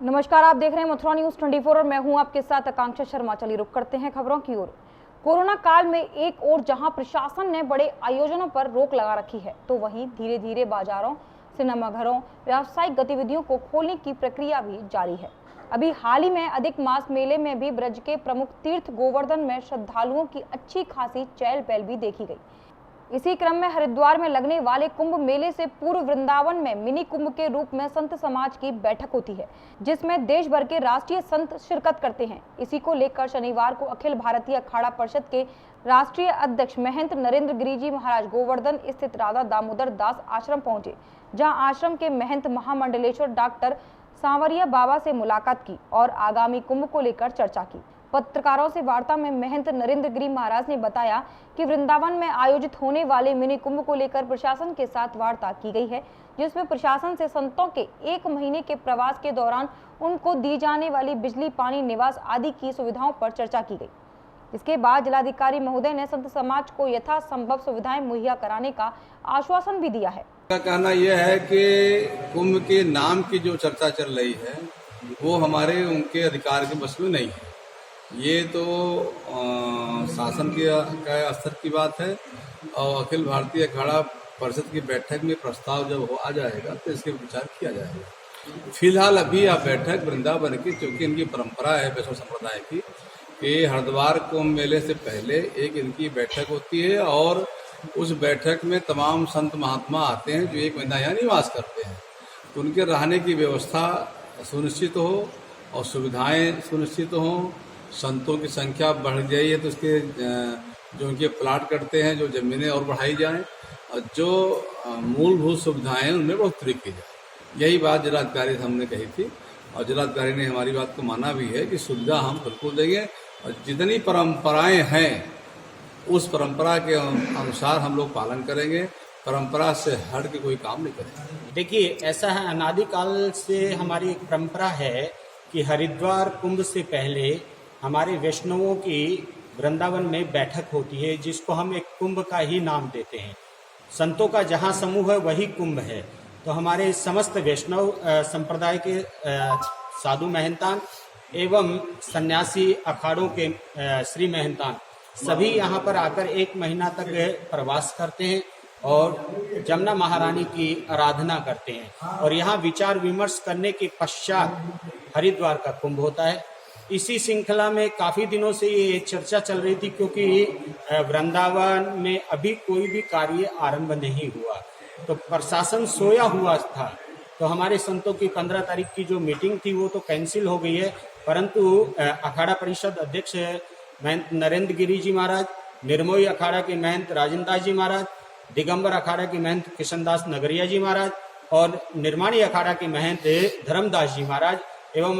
नमस्कार, आप देख रहे हैं मथुरा न्यूज 24 और मैं हूं आपके साथ आकांक्षा शर्मा। चलिए रुक करते हैं खबरों की ओर। कोरोना काल में एक ओर जहां प्रशासन ने बड़े आयोजनों पर रोक लगा रखी है, तो वहीं धीरे धीरे बाजारों, सिनेमाघरों, व्यावसायिक गतिविधियों को खोलने की प्रक्रिया भी जारी है। अभी हाल ही में अधिक मास मेले में भी ब्रज के प्रमुख तीर्थ गोवर्धन में श्रद्धालुओं की अच्छी खासी चहल पहल भी देखी गई। इसी क्रम में हरिद्वार में लगने वाले कुंभ मेले से पूर्व वृंदावन में मिनी कुंभ के रूप में संत समाज की बैठक होती है, जिसमें देश भर के राष्ट्रीय संत शिरकत करते हैं। इसी को लेकर शनिवार को अखिल भारतीय अखाड़ा परिषद के राष्ट्रीय अध्यक्ष महंत नरेंद्र गिरि जी महाराज गोवर्धन स्थित राधा दामोदर दास आश्रम पहुंचे, जहां आश्रम के महंत महामंडलेश्वर डॉक्टर सांवरिया बाबा से मुलाकात की और आगामी कुंभ को लेकर चर्चा की। पत्रकारों से वार्ता में महंत नरेंद्र गिरि महाराज ने बताया कि वृंदावन में आयोजित होने वाले मिनी कुंभ को लेकर प्रशासन के साथ वार्ता की गई है, जिसमें प्रशासन से संतों के 1 महीने के प्रवास के दौरान उनको दी जाने वाली बिजली, पानी, निवास आदि की सुविधाओं पर चर्चा की गई। इसके बाद जिलाधिकारी महोदय ने संत समाज को यथासंभव सुविधाएं मुहैया कराने का आश्वासन भी दिया है। कहना यह है कि कुंभ के नाम की जो चर्चा चल रही है वो हमारे उनके अधिकार के बस में नहीं है। ये तो शासन के स्तर की बात है और अखिल भारतीय अखाड़ा परिषद की बैठक में प्रस्ताव जब आ जाएगा तो इसके विचार किया जाएगा। फिलहाल अभी यह बैठक वृंदावन की, चूंकि इनकी परंपरा है वैष्णव संप्रदाय की, कि हरिद्वार कुंभ मेले से पहले एक इनकी बैठक होती है और उस बैठक में तमाम संत महात्मा आते हैं जो 1 महीना यहाँ निवास करते हैं, तो उनके रहने की व्यवस्था सुनिश्चित हो और सुविधाएं सुनिश्चित हों। संतों की संख्या बढ़ जाई है तो उसके जो उनके प्लाट कटते हैं, जो जमीनें और बढ़ाई जाएं और जो मूलभूत सुविधाएं हैं उनमें बढ़ोतरी की जाए। यही बात जिलाधिकारी से हमने कही थी और जिलाधिकारी ने हमारी बात को माना भी है कि सुविधा हम बिल्कुल देंगे और जितनी परंपराएं हैं उस परंपरा के अनुसार हम लोग पालन करेंगे। परंपरा से हट के कोई काम नहीं करेंगे। देखिए, ऐसा है, अनादिकाल से हमारी एक परंपरा है कि हरिद्वार कुंभ से पहले हमारे वैष्णवों की वृंदावन में बैठक होती है, जिसको हम एक कुंभ का ही नाम देते हैं। संतों का जहाँ समूह है वही कुंभ है। तो हमारे समस्त वैष्णव संप्रदाय के साधु महंतान एवं सन्यासी अखाड़ों के श्री महंतान सभी यहाँ पर आकर 1 महीना तक प्रवास करते हैं और जमुना महारानी की आराधना करते हैं और यहाँ विचार विमर्श करने के पश्चात हरिद्वार का कुंभ होता है। इसी श्रृंखला में काफी दिनों से ये चर्चा चल रही थी, क्योंकि वृंदावन में अभी कोई भी कार्य आरंभ नहीं हुआ, तो प्रशासन सोया हुआ था। तो हमारे संतों की 15 तारीख की जो मीटिंग थी वो तो कैंसिल हो गई है, परंतु अखाड़ा परिषद अध्यक्ष महंत नरेंद्र गिरि जी महाराज, निर्मोही अखाड़ा के महंत राजेंद्र दास जी महाराज, दिगंबर अखाड़ा के महंत किशनदास नगरिया जी महाराज और निर्माणी अखाड़ा के महंत धर्मदास जी महाराज एवं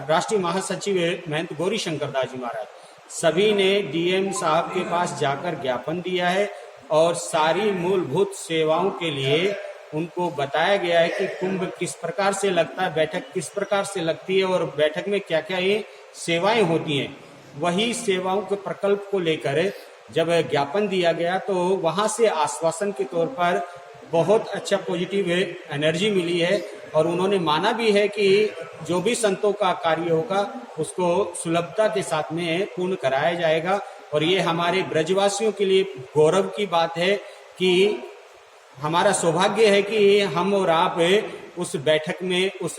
राष्ट्रीय महासचिव महंत गौरी शंकर दास जी महाराज सभी ने डीएम साहब के पास जाकर ज्ञापन दिया है और सारी मूलभूत सेवाओं के लिए उनको बताया गया है कि कुंभ किस प्रकार से लगता है, बैठक किस प्रकार से लगती है और बैठक में क्या क्या ये सेवाएं होती हैं। वही सेवाओं के प्रकल्प को लेकर जब ज्ञापन दिया गया तो वहां से आश्वासन के तौर पर बहुत अच्छा पॉजिटिव एनर्जी मिली है और उन्होंने माना भी है कि जो भी संतों का कार्य होगा उसको सुलभता के साथ में पूर्ण कराया जाएगा। और ये हमारे ब्रजवासियों के लिए गौरव की बात है कि हमारा सौभाग्य है कि हम और आप उस बैठक में, उस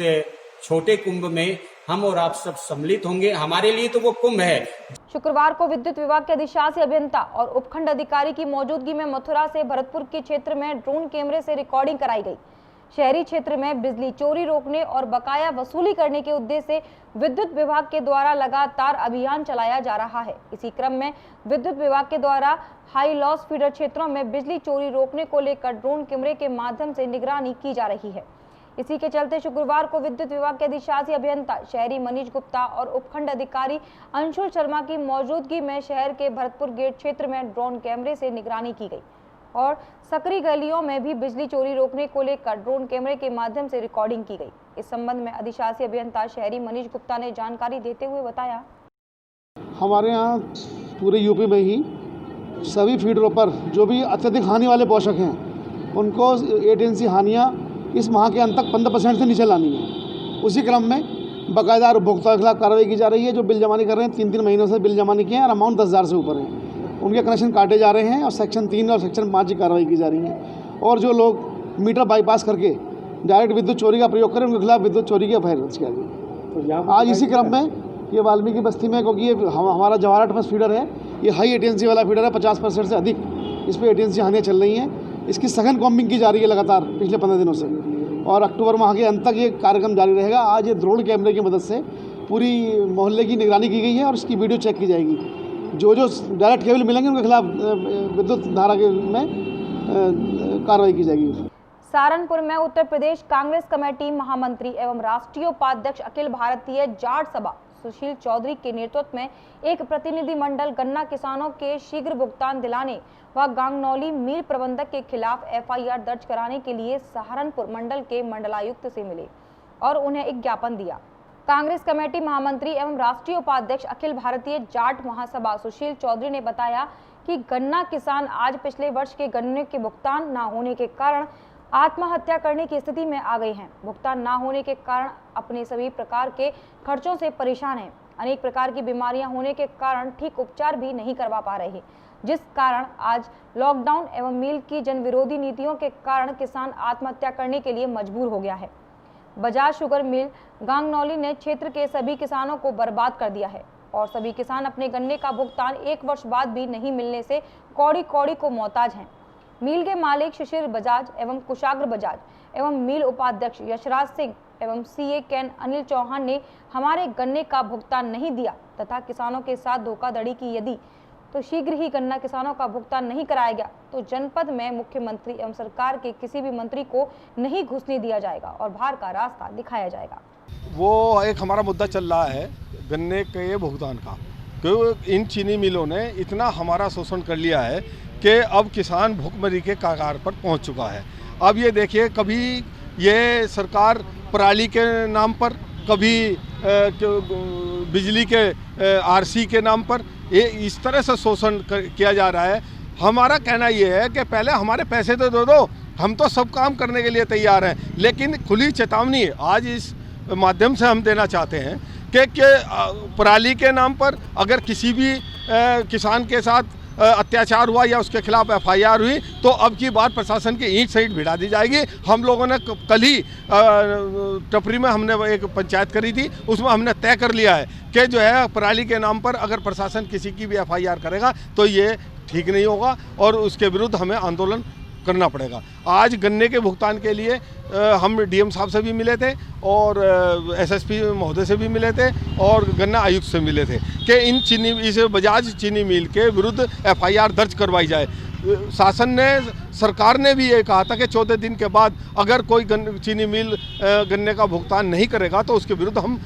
छोटे कुंभ में हम और आप सब सम्मिलित होंगे। हमारे लिए तो वो कुंभ है। शुक्रवार को विद्युत विभाग के अधिशासी अभियंता और उपखंड अधिकारी की मौजूदगी में मथुरा से भरतपुर के क्षेत्र में ड्रोन कैमरे से रिकॉर्डिंग कराई गई। शहरी क्षेत्र में बिजली चोरी रोकने और बकाया वसूली करने के उद्देश्य से विद्युत विभाग के द्वारा लगातार अभियान चलाया जा रहा है। इसी क्रम में विद्युत विभाग के द्वारा हाई लॉस फीडर क्षेत्रों में बिजली चोरी रोकने को लेकर ड्रोन कैमरे के माध्यम से निगरानी की जा रही है। इसी के चलते शुक्रवार को विद्युत विभाग के अधिशासी अभियंता शहरी मनीष गुप्ता और उपखंड अधिकारी अंशुल शर्मा की मौजूदगी में शहर के भरतपुर गेट क्षेत्र में ड्रोन कैमरे से निगरानी की गई और सकरी गलियों में भी बिजली चोरी रोकने को लेकर ड्रोन कैमरे के माध्यम से रिकॉर्डिंग की गई। इस संबंध में अधिशासी अभियंता शहरी मनीष गुप्ता ने जानकारी देते हुए बताया, हमारे यहाँ पूरे यूपी में ही सभी फीडरों पर जो भी अत्यधिक हानि वाले पोषक हैं उनको एजेंसी हानियाँ इस माह के अंत तक 15% से नीचे लानी है। उसी क्रम में बाकायदा उपभोक्ता के खिलाफ कार्रवाई की जा रही है। जो बिल जमा नहीं कर रहे हैं, 3-3 महीनों से बिल जमा नहीं किए हैं और अमाउंट 10,000 से ऊपर है, उनके कनेक्शन काटे जा रहे हैं और सेक्शन 3 और सेक्शन 5 की कार्रवाई की जा रही है। और जो लोग मीटर बाईपास करके डायरेक्ट विद्युत चोरी का प्रयोग करें, उनके खिलाफ विद्युत चोरी की एफआईआर दर्ज किया गया। तो आज इसी क्रम में ये वाल्मीकि बस्ती में, क्योंकि ये हमारा जवाहर ट्रस्ट फीडर है, ये हाई एटेंसी वाला फीडर है, 50% से अधिक इस पर एटेंसी हानियाँ चल रही हैं। इसकी सघन कॉम्बिंग की जा रही है लगातार पिछले 15 दिनों से, और अक्टूबर माह के अंत तक ये कार्यक्रम जारी रहेगा। आज ये ड्रोन कैमरे की मदद से पूरी मोहल्ले की निगरानी की गई है और इसकी वीडियो चेक की जाएगी। जो डायरेक्ट केबल मिलेंगे उनके खिलाफ विद्युत धारा के में कार्रवाई की जाएगी। सहारनपुर में उत्तर प्रदेश कांग्रेस कमेटी महामंत्री एवं राष्ट्रीय उपाध्यक्ष अखिल भारतीय जाट सभा सुशील चौधरी के नेतृत्व में एक प्रतिनिधि मंडल गन्ना किसानों के शीघ्र भुगतान दिलाने व गांगनौली मिल प्रबंधक के खिलाफ एफआईआर दर्ज कराने के लिए सहारनपुर मंडल के मंडलायुक्त से मिले और उन्हें एक ज्ञापन दिया। कांग्रेस कमेटी महामंत्री एवं राष्ट्रीय उपाध्यक्ष अखिल भारतीय जाट महासभा सुशील चौधरी ने बताया कि गन्ना किसान आज पिछले वर्ष के गन्ने के भुगतान न होने के कारण आत्महत्या करने की स्थिति में आ गए हैं। भुगतान न होने के कारण अपने सभी प्रकार के खर्चों से परेशान हैं। अनेक प्रकार की बीमारियां होने के कारण ठीक उपचार भी नहीं करवा पा रहे, जिस कारण आज लॉकडाउन एवं मिल की जनविरोधी नीतियों के कारण किसान आत्महत्या करने के लिए मजबूर हो गया है। बजाज शुगर मिल गांगनौली ने क्षेत्र के सभी किसानों को बर्बाद कर दिया है और सभी किसान अपने गन्ने का भुगतान 1 वर्ष बाद भी नहीं मिलने से कौड़ी कौड़ी को मोहताज हैं। मिल के मालिक शिशिर बजाज एवं कुशाग्र बजाज एवं मिल उपाध्यक्ष यशराज सिंह एवं सीए कैन अनिल चौहान ने हमारे गन्ने का भुगतान नहीं दिया तथा किसानों के साथ धोखाधड़ी की। यदि तो शीघ्र ही गन्ना किसानों का भुगतान नहीं कराया गया तो जनपद में मुख्यमंत्री एवं सरकार के किसी भी मंत्री को नहीं घुसने दिया जाएगा और बाहर का रास्ता दिखाया जाएगा। वो एक हमारा मुद्दा चल रहा है गन्ने के भुगतान का, क्योंकि इन चीनी मिलों ने इतना हमारा शोषण कर लिया है कि अब किसान भूखमरी के कगार पर पहुंच चुका है। अब ये देखिए, कभी ये सरकार पराली के नाम पर, कभी बिजली के आरसी के नाम पर ये इस तरह से शोषण किया जा रहा है। हमारा कहना ये है कि पहले हमारे पैसे तो दे दो, हम तो सब काम करने के लिए तैयार हैं, लेकिन खुली चेतावनी आज इस माध्यम से हम देना चाहते हैं कि पराली के नाम पर अगर किसी भी किसान के साथ अत्याचार हुआ या उसके खिलाफ एफआईआर हुई तो अब की बार प्रशासन की ईंट सहित भिड़ा दी जाएगी। हम लोगों ने कल ही टपरी में हमने एक पंचायत करी थी, उसमें हमने तय कर लिया है कि जो है पराली के नाम पर अगर प्रशासन किसी की भी एफआईआर करेगा तो ये ठीक नहीं होगा और उसके विरुद्ध हमें आंदोलन करना पड़ेगा। आज गन्ने के भुगतान के लिए हम डीएम साहब से भी मिले थे और एसएसपी महोदय से भी मिले थे और गन्ना आयुक्त से मिले थे कि इस बजाज चीनी मिल के विरुद्ध एफआईआर दर्ज करवाई जाए। शासन ने, सरकार ने भी ये कहा था कि 14 दिन के बाद अगर कोई चीनी मिल गन्ने का भुगतान नहीं करेगा तो उसके विरुद्ध हम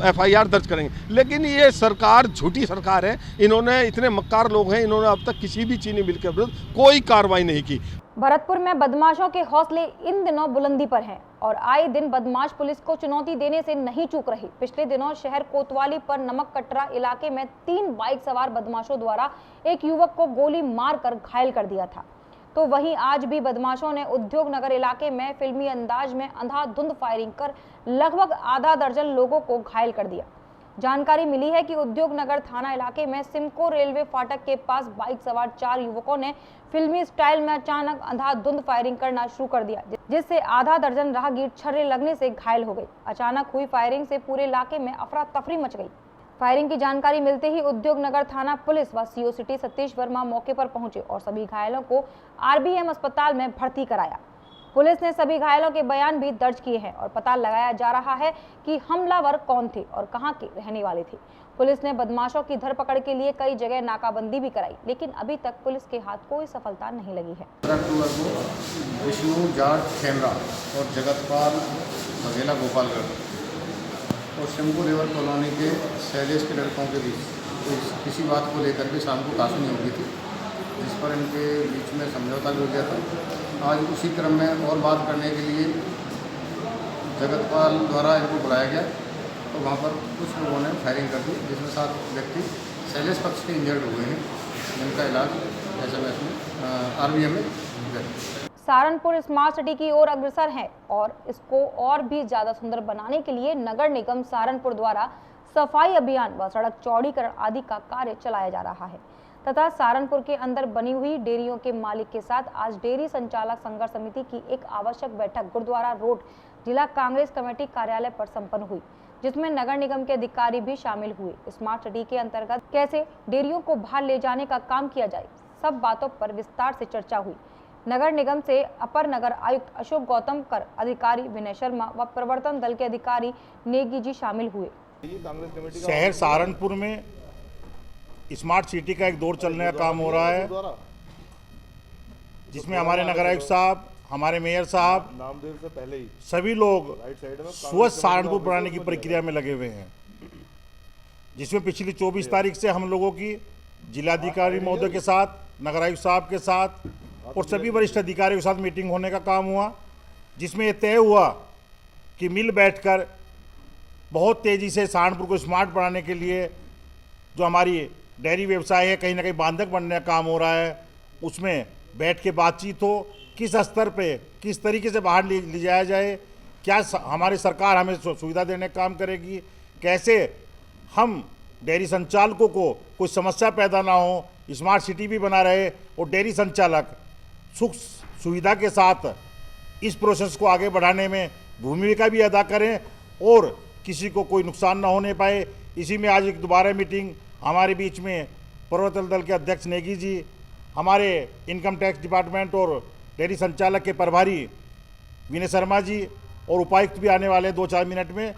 एफआईआर दर्ज करेंगे। लेकिन ये सरकार झूठी सरकार है, इन्होंने, इतने मक्कार लोग हैं, इन्होंने अब तक किसी भी चीनी मिल के विरुद्ध कोई कार्रवाई नहीं की। भरतपुर में बदमाशों के हौसले इन दिनों बुलंदी पर हैं और आए दिन बदमाश पुलिस को चुनौती देने से नहीं चूक रही। पिछले दिनों शहर कोतवाली पर नमक कटरा इलाके में 3 बाइक सवार बदमाशों द्वारा एक युवक को गोली मारकर घायल कर दिया था, तो वहीं आज भी बदमाशों ने उद्योग नगर इलाके में फिल्मी अंदाज में अंधाधुंध फायरिंग कर लगभग आधा दर्जन लोगों को घायल कर दिया। जानकारी मिली है कि उद्योग नगर थाना इलाके में सिमको रेलवे फाटक के पास बाइक सवार 4 युवकों ने फिल्मी स्टाइल में अचानक अंधाधुंध फायरिंग करना शुरू कर दिया, जिससे आधा दर्जन राहगीर छर्रे लगने से घायल हो गए। अचानक हुई फायरिंग से पूरे इलाके में अफरा तफरी मच गई। फायरिंग की जानकारी मिलते ही उद्योग नगर थाना पुलिस व सीओ सिटी सतीश वर्मा मौके पर पहुंचे और सभी घायलों को आरबीएम अस्पताल में भर्ती कराया। पुलिस ने सभी घायलों के बयान भी दर्ज किए हैं और पता लगाया जा रहा है कि हमलावर कौन थे और कहां के रहने वाले थे। पुलिस ने बदमाशों की धरपकड़ के लिए कई जगह नाकाबंदी भी कराई, लेकिन अभी तक पुलिस के हाथ कोई सफलता नहीं लगी है। विष्णु जाट खेमरा और जगतपाल बघेला गोपालगढ़ और शंभू रिवर कॉलोनी के शैलेश के लड़कों के बीच किसी बात को लेकर के शाम को काफ़ी नहीं हो गई थी, जिस पर इनके बीच में समझौता भी हो गया था। आज उसी क्रम में और बात करने के लिए जगतपाल द्वारा इनको बुलाया गया तो वहाँ पर कुछ लोगों ने फायरिंग कर दी, जिसमें 7 व्यक्ति शैलेश पक्ष के इंजर्ड हुए हैं, जिनका इलाज एसएमएस में आरबीएम में। सहारनपुर स्मार्ट सिटी की ओर अग्रसर है और इसको और भी ज्यादा सुंदर बनाने के लिए नगर निगम सहारनपुर द्वारा सफाई अभियान व सड़क चौड़ीकरण आदि का कार्य चलाया जा रहा है तथा सहारनपुर के अंदर बनी हुई डेयरियों के मालिक के साथ आज डेयरी संचालक संघर्ष समिति की एक आवश्यक बैठक गुरुद्वारा रोड जिला कांग्रेस कमेटी कार्यालय पर संपन्न हुई, जिसमें नगर निगम के अधिकारी भी शामिल हुए। स्मार्ट सिटी के अंतर्गत कैसे डेयरियों को बाहर ले जाने का काम किया जाए, सब बातों पर विस्तार से चर्चा हुई। नगर निगम से अपर नगर आयुक्त अशोक गौतम कर, अधिकारी विनय शर्मा व प्रवर्तन दल के अधिकारी नेगी जी शामिल हुए। शहर सहारनपुर में स्मार्ट सिटी का एक दौर चलने का काम हो रहा है, जिसमें हमारे नगर आयुक्त साहब, हमारे मेयर साहब, नामदेव से पहले ही सभी लोग स्वच्छ सहारनपुर बनाने की प्रक्रिया में लगे हुए हैं, जिसमें पिछली 24 तारीख से हम लोगों की जिलाधिकारी महोदय के साथ, नगर आयुक्त साहब के साथ और सभी वरिष्ठ अधिकारियों के साथ मीटिंग होने का काम हुआ, जिसमें यह तय हुआ कि मिल बैठकर बहुत तेज़ी से सहारनपुर को स्मार्ट बनाने के लिए जो हमारी डेयरी व्यवसाय है कहीं ना कहीं बांधक बनने का काम हो रहा है, उसमें बैठ के बातचीत हो, किस स्तर पे किस तरीके से बाहर ले जाया जाए, क्या हमारी सरकार हमें सुविधा देने का काम करेगी, कैसे हम डेयरी संचालकों को कोई समस्या पैदा ना हो, स्मार्ट सिटी भी बना रहे और डेयरी संचालक सुख सुविधा के साथ इस प्रोसेस को आगे बढ़ाने में भूमिका भी अदा करें और किसी को कोई नुकसान ना होने पाए। इसी में आज एक दोबारा मीटिंग हमारे बीच में प्रवर्तन दल के अध्यक्ष नेगी जी, हमारे इनकम टैक्स डिपार्टमेंट और डेयरी संचालक के प्रभारी विनय शर्मा जी और उपायुक्त भी आने वाले 2-4 मिनट में।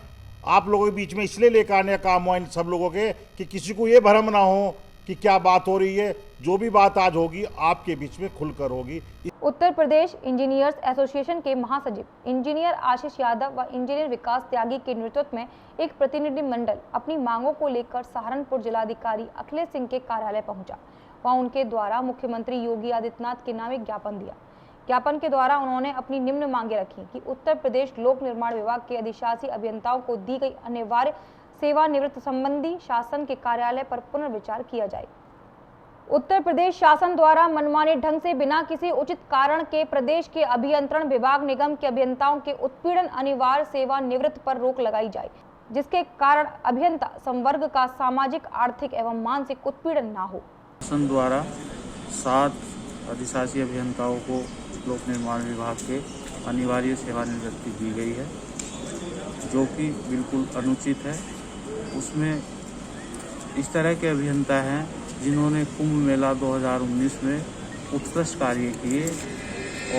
आप लोगों के बीच में इसलिए लेकर आने का काम हुआ इन सब लोगों के कि किसी को ये भ्रम ना हो कि क्या बात हो रही है। जो भी बात आज होगी आपके बीच में खुलकर होगी। उत्तर प्रदेश इंजीनियर्स एसोसिएशन के महासचिव इंजीनियर आशीष यादव व इंजीनियर विकास त्यागी के नेतृत्व में एक प्रतिनिधि मंडल अपनी मांगों को लेकर सहारनपुर जिलाधिकारी अखिलेश सिंह के कार्यालय पहुंचा। वहां उनके द्वारा मुख्यमंत्री योगी आदित्यनाथ के नाम एक ज्ञापन दिया। ज्ञापन के द्वारा उन्होंने अपनी निम्न मांगे रखी कि उत्तर प्रदेश लोक निर्माण विभाग के अधिशासी अभियंताओं को दी गई अनिवार्य सेवानिवृत्त संबंधी शासन के कार्यालय पर पुनर्विचार किया जाए। उत्तर प्रदेश शासन द्वारा मनमाने ढंग से बिना किसी उचित कारण के प्रदेश के अभियंत्रण विभाग निगम के अभियंताओं के उत्पीड़न अनिवार्य सेवानिवृत्त पर रोक लगाई जाए, जिसके कारण अभियंता संवर्ग का सामाजिक, आर्थिक एवं मानसिक उत्पीड़न न हो। शासन द्वारा 7 अधिशासी अभियंताओं को लोक निर्माण विभाग के अनिवार्य सेवानिवृत्ति दी गई है, जो कि बिल्कुल अनुचित है। उसमें इस तरह के अभियंता हैं जिन्होंने कुंभ मेला 2019 में उत्कृष्ट कार्य किए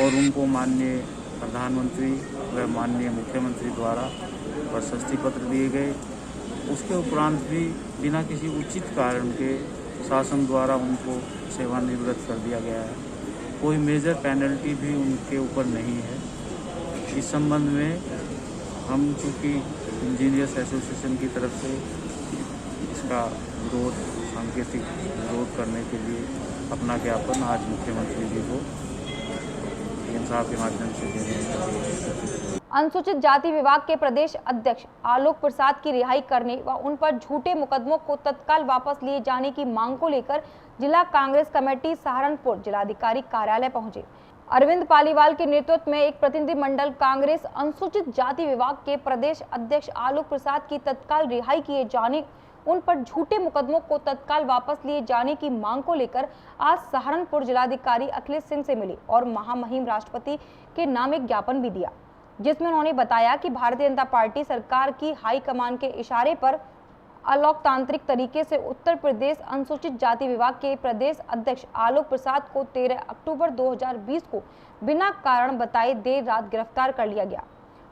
और उनको माननीय प्रधानमंत्री व माननीय मुख्यमंत्री द्वारा प्रशस्ति पत्र दिए गए। उसके उपरांत भी बिना किसी उचित कारण के शासन द्वारा उनको सेवानिवृत्त कर दिया गया है। कोई मेजर पेनल्टी भी उनके ऊपर नहीं है। इस संबंध में हम चूँकि इंजीनियर्स एसोसिएशन की तरफ से इसका विरोध, सांकेतिक विरोध करने के लिए अपना ज्ञापन आज मुख्यमंत्री जी को साहब के माध्यम से देने हैं। अनुसूचित जाति विभाग के प्रदेश अध्यक्ष आलोक प्रसाद की रिहाई करने व उन पर झूठे मुकदमों को तत्काल वापस लिए जाने की मांग को लेकर जिला कांग्रेस कमेटी सहारनपुर जिलाधिकारी कार्यालय पहुंचे। अरविंद पालीवाल के नेतृत्व में एक प्रतिनिधि मंडल कांग्रेस अनुसूचित जाति विभाग के प्रदेश अध्यक्ष आलोक प्रसाद की तत्काल रिहाई किए जाने, उन पर झूठे मुकदमों को तत्काल वापस लिए जाने की मांग को लेकर आज सहारनपुर जिलाधिकारी अखिलेश सिंह से मिले और महामहिम राष्ट्रपति के नाम एक ज्ञापन भी दिया, जिसमें उन्होंने बताया कि भारतीय जनता पार्टी सरकार की हाईकमान के इशारे पर अलोकतांत्रिक तरीके से उत्तर प्रदेश अनुसूचित जाति विभाग के प्रदेश अध्यक्ष आलोक प्रसाद को 13 अक्टूबर 2020 को बिना कारण बताए देर रात गिरफ्तार कर लिया गया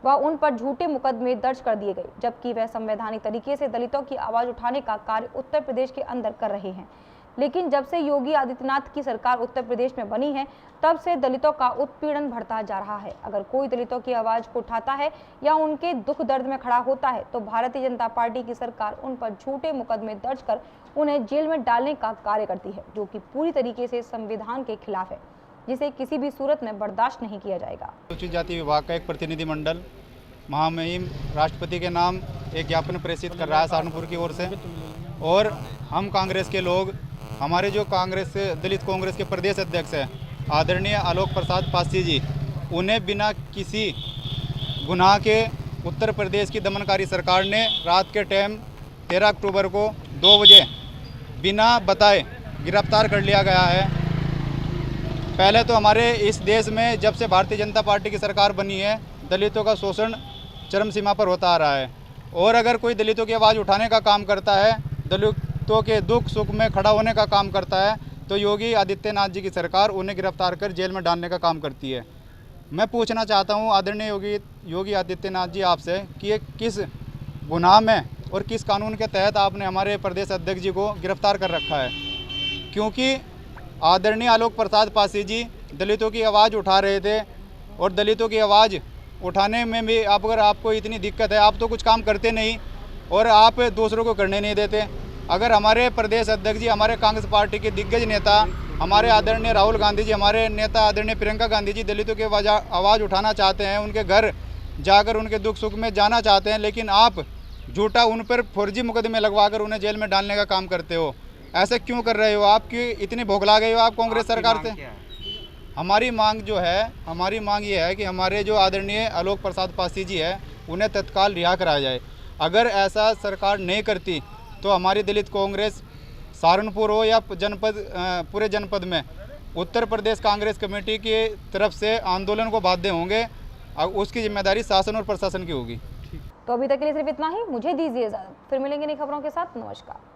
व उन पर झूठे मुकदमे दर्ज कर दिए गए, जबकि वह संवैधानिक तरीके से दलितों की आवाज उठाने का कार्य उत्तर प्रदेश के अंदर कर रहे हैं। लेकिन जब से योगी आदित्यनाथ की सरकार उत्तर प्रदेश में बनी है, तब से दलितों का उत्पीड़न बढ़ता जा रहा है। अगर कोई दलितों की आवाज को उठाता है या उनके दुख दर्द में खड़ा होता है, तो भारतीय जनता पार्टी की सरकार उन पर झूठे मुकदमे दर्ज कर उन्हें जेल में डालने का कार्य करती है, जो कि पूरी तरीके से संविधान के खिलाफ है, जिसे किसी भी सूरत में बर्दाश्त नहीं किया जाएगा। अनुसूचित जाति विभाग का एक प्रतिनिधि मंडल महामहिम राष्ट्रपति के नाम एक ज्ञापन प्रेषित कर रहा है सहारनपुर की ओर से, और हम कांग्रेस के लोग, हमारे जो कांग्रेस दलित कांग्रेस के प्रदेश अध्यक्ष हैं, आदरणीय आलोक प्रसाद पासी जी, उन्हें बिना किसी गुनाह के उत्तर प्रदेश की दमनकारी सरकार ने रात के टाइम 13 अक्टूबर को 2 बजे बिना बताए गिरफ्तार कर लिया गया है। पहले तो हमारे इस देश में जब से भारतीय जनता पार्टी की सरकार बनी है, दलितों का शोषण चरम सीमा पर होता आ रहा है। और अगर कोई दलितों की आवाज़ उठाने का काम करता है, दलितों के दुख सुख में खड़ा होने का काम करता है, तो योगी आदित्यनाथ जी की सरकार उन्हें गिरफ्तार कर जेल में डालने का काम करती है। मैं पूछना चाहता हूं आदरणीय योगी आदित्यनाथ जी आपसे कि ये किस गुनाह में और किस कानून के तहत आपने हमारे प्रदेश अध्यक्ष जी को गिरफ्तार कर रखा है? क्योंकि आदरणीय आलोक प्रसाद पासी जी दलितों की आवाज़ उठा रहे थे और दलितों की आवाज़ उठाने में भी अगर आपको इतनी दिक्कत है, आप तो कुछ काम करते नहीं और आप दूसरों को करने नहीं देते। अगर हमारे प्रदेश अध्यक्ष जी, हमारे कांग्रेस पार्टी के दिग्गज नेता, हमारे आदरणीय राहुल गांधी जी, हमारे नेता आदरणीय प्रियंका गांधी जी दलितों की आवाज़ उठाना चाहते हैं, उनके घर जाकर उनके दुख सुख में जाना चाहते हैं, लेकिन आप झूठा उन पर फर्जी मुकदमे लगवाकर उन्हें जेल में डालने का काम करते हो। ऐसे क्यों कर रहे हो? आपकी इतनी भोगला गई हो आप कांग्रेस सरकार से? हमारी मांग जो है, हमारी मांग ये है कि हमारे जो आदरणीय आलोक प्रसाद पासी जी है उन्हें तत्काल रिहा कराया जाए। अगर ऐसा सरकार नहीं करती तो हमारी दलित कांग्रेस सहारनपुर हो या पूरे जनपद में उत्तर प्रदेश कांग्रेस कमेटी की तरफ से आंदोलन को बाध्य होंगे और उसकी जिम्मेदारी शासन और प्रशासन की होगी। तो अभी तक के लिए सिर्फ इतना ही। मुझे दीजिए इजाजत, फिर मिलेंगे नई खबरों के साथ। नमस्कार।